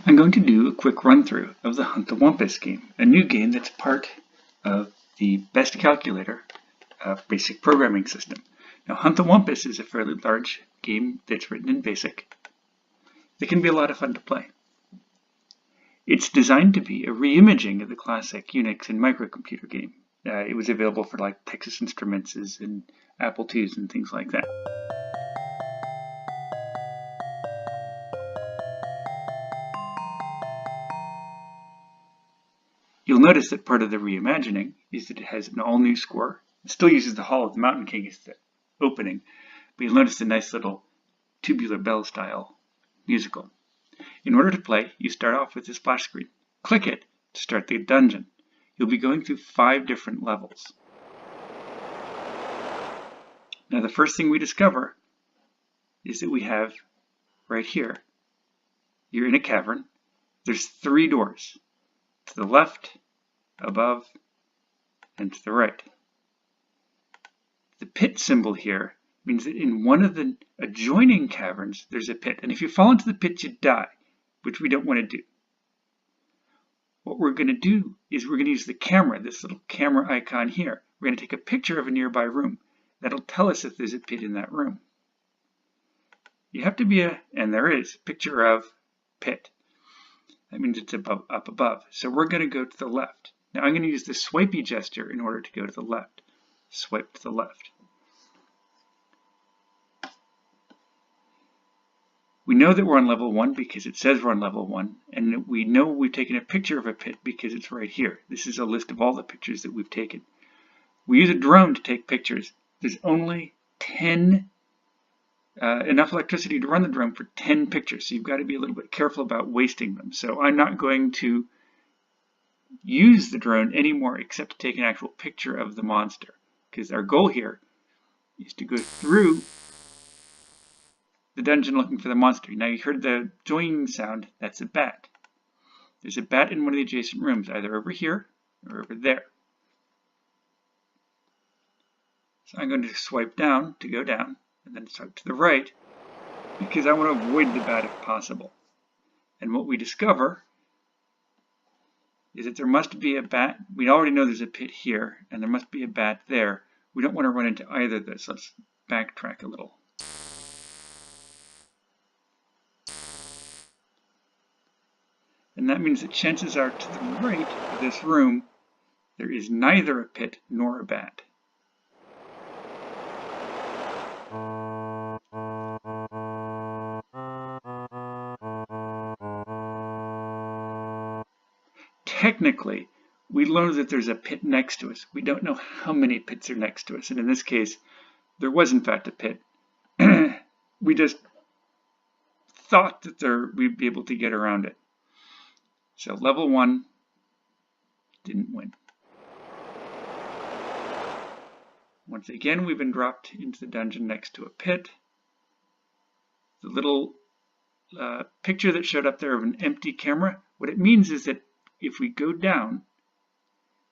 I'm going to do a quick run-through of the Hunt the Wumpus game, a new game that's part of the Best Calculator basic programming system. Now, Hunt the Wumpus is a fairly large game that's written in BASIC. It can be a lot of fun to play. It's designed to be a reimaging of the classic Unix and microcomputer game. It was available for like Texas Instruments and Apple IIs and things like that. You'll notice that part of the reimagining is that it has an all-new score. It still uses the Hall of the Mountain King as the opening, but you'll notice a nice little tubular bell style musical. In order to play, you start off with the splash screen. Click it to start the dungeon. You'll be going through 5 different levels. Now the first thing we discover is that we have right here, you're in a cavern. There's 3 doors. To the left, above, and to the right. The pit symbol here means that in one of the adjoining caverns there's a pit, and if you fall into the pit you die, which we don't want to do. What we're going to do is we're going to use the camera, this little camera icon here. We're going to take a picture of a nearby room. That'll tell us if there's a pit in that room. You have to be and there is, picture of pit. That means it's up above. So we're going to go to the left. Now I'm going to use the swipey gesture in order to go to the left. Swipe to the left. We know that we're on level 1 because it says we're on level 1, and we know we've taken a picture of a pit because it's right here. This is a list of all the pictures that we've taken. We use a drone to take pictures. There's only enough electricity to run the drone for 10 pictures, so you've got to be a little bit careful about wasting them. So I'm not going to use the drone anymore except to take an actual picture of the monster, because our goal here is to go through the dungeon looking for the monster. Now you heard the joing sound, that's a bat. There's a bat in one of the adjacent rooms, either over here or over there. So I'm going to swipe down to go down, and then swipe to the right, because I want to avoid the bat if possible. And what we discover is that there must be a bat. We already know there's a pit here, and there must be a bat there. We don't want to run into either of those. Let's backtrack a little. And that means that chances are to the right of this room, there is neither a pit nor a bat. Technically, we know that there's a pit next to us. We don't know how many pits are next to us. And in this case, there was in fact a pit. We just thought that we'd be able to get around it. So level 1 didn't win. Once again, we've been dropped into the dungeon next to a pit. The little picture that showed up there of an empty camera, what it means is that if we go down,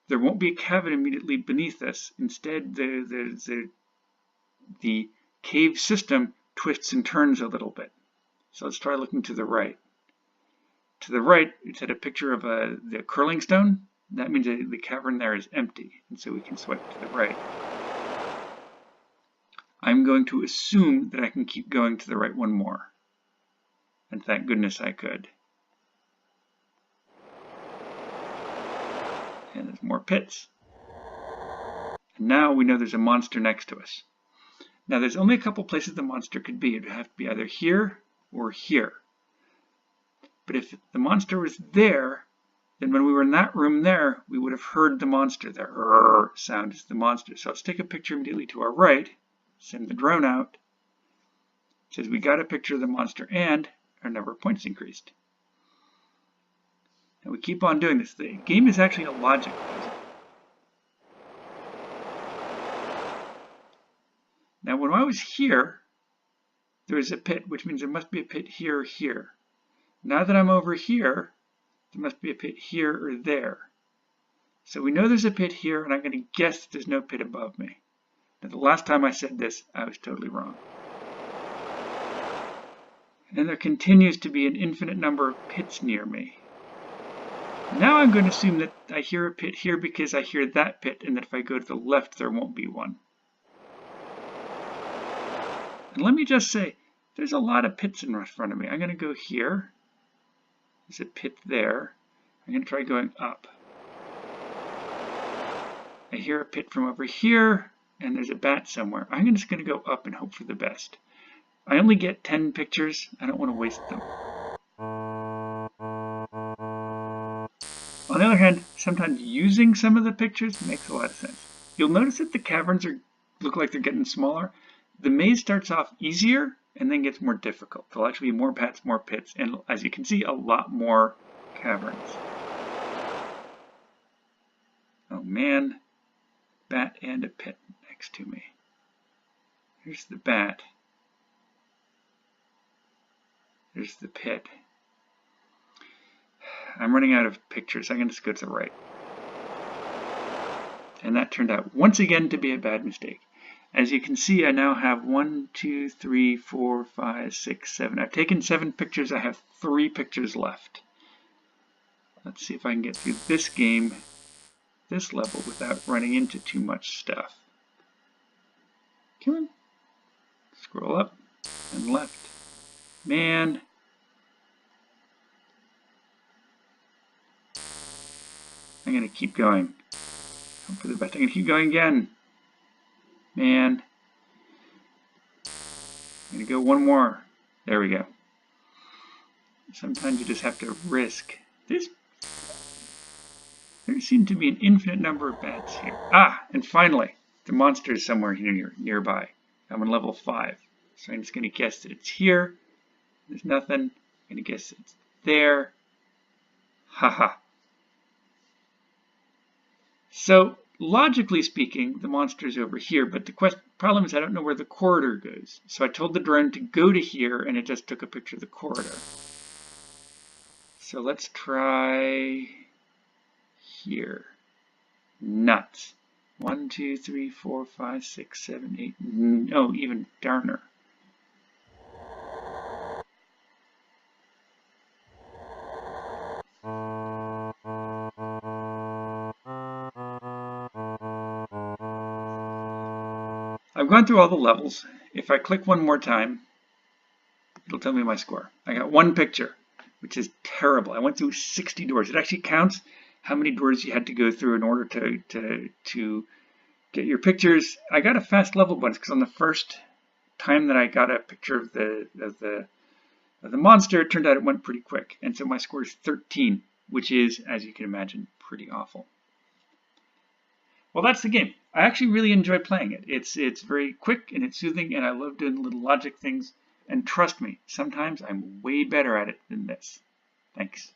there won't be a cavern immediately beneath us. Instead, the cave system twists and turns a little bit. So let's try looking to the right. To the right, it's had a picture of the curling stone. That means that the cavern there is empty, and so we can swipe to the right. I'm going to assume that I can keep going to the right one more. And thank goodness I could. And there's more pits. And now we know there's a monster next to us. Now there's only a couple places the monster could be. It would have to be either here or here. But if the monster was there, then when we were in that room there, we would have heard the monster. The rrr sound is the monster. So let's take a picture immediately to our right. Send the drone out. It says we got a picture of the monster and our number of points increased. And we keep on doing this. The game is actually a logic puzzle. Now when I was here, there was a pit, which means there must be a pit here or here. Now that I'm over here, there must be a pit here or there. So we know there's a pit here, and I'm going to guess that there's no pit above me. Now the last time I said this, I was totally wrong. And there continues to be an infinite number of pits near me. Now I'm going to assume that I hear a pit here because I hear that pit, and that if I go to the left, there won't be one. And let me just say, there's a lot of pits in front of me. I'm going to go here. There's a pit there. I'm going to try going up. I hear a pit from over here, and there's a bat somewhere. I'm just going to go up and hope for the best. I only get 10 pictures. I don't want to waste them. On the other hand, sometimes using some of the pictures makes a lot of sense. You'll notice that the caverns look like they're getting smaller. The maze starts off easier and then gets more difficult. There'll actually be more bats, more pits, and as you can see, a lot more caverns. Oh man, bat and a pit next to me. Here's the bat. There's the pit. I'm running out of pictures. I'm going to just go to the right. And that turned out once again to be a bad mistake. As you can see, I now have 1, 2, 3, 4, 5, 6, 7. I've taken 7 pictures. I have 3 pictures left. Let's see if I can get through this game, this level, without running into too much stuff. Come on. Scroll up and left. Man. I'm going to keep going. Hope for the best. I'm going to keep going again. Man. I'm going to go one more. There we go. Sometimes you just have to risk. There seem to be an infinite number of bats here. Ah, and finally, the monster is somewhere nearby. I'm on level 5. So I'm just going to guess that it's here. There's nothing. I'm going to guess it's there. Haha. So, logically speaking, the monster is over here, but the problem is I don't know where the corridor goes. So I told the drone to go to here, and it just took a picture of the corridor. So let's try here. Nuts. 1, 2, 3, 4, 5, 6, 7, 8. No, even darner. I've gone through all the levels. If I click one more time, it'll tell me my score. I got 1 picture, which is terrible. I went through 60 doors. It actually counts how many doors you had to go through in order to get your pictures. I got a fast level bonus because on the first time that I got a picture of the monster, it turned out it went pretty quick. And so my score is 13, which is, as you can imagine, pretty awful. Well, that's the game. I actually really enjoy playing it. It's very quick and it's soothing, and I love doing little logic things. And trust me, sometimes I'm way better at it than this. Thanks.